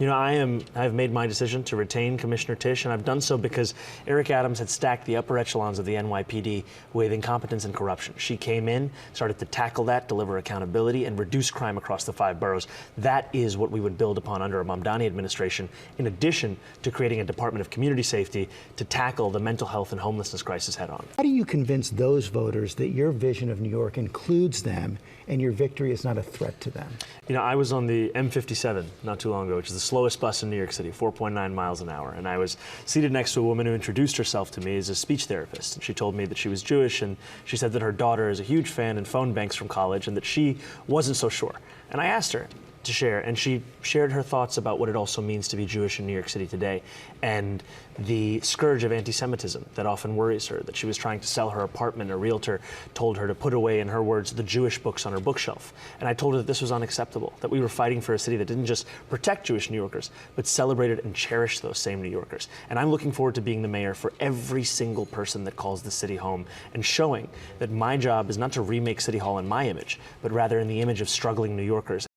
I've made my decision to retain Commissioner Tisch, and I've done so because Eric Adams had stacked the upper echelons of the NYPD with incompetence and corruption. She came in, started to tackle that, deliver accountability, and reduce crime across the 5 boroughs. That is what we would build upon under a Mamdani administration, in addition to creating a Department of Community Safety to tackle the mental health and homelessness crisis head on. How do you convince those voters that your vision of New York includes them and your victory is not a threat to them? I was on the M57 not too long ago, which is the slowest bus in New York City, 4.9 miles an hour. And I was seated next to a woman who introduced herself to me as a speech therapist. And she told me that she was Jewish, and she said that her daughter is a huge fan in phone banks from college and that she wasn't so sure. And I asked her to share, and she shared her thoughts about what it also means to be Jewish in New York City today, and the scourge of anti-Semitism that often worries her, that she was trying to sell her apartment. A realtor told her to put away, in her words, the Jewish books on her bookshelf. And I told her that this was unacceptable, that we were fighting for a city that didn't just protect Jewish New Yorkers, but celebrated and cherished those same New Yorkers. And I'm looking forward to being the mayor for every single person that calls the city home, and showing that my job is not to remake City Hall in my image, but rather in the image of struggling New Yorkers.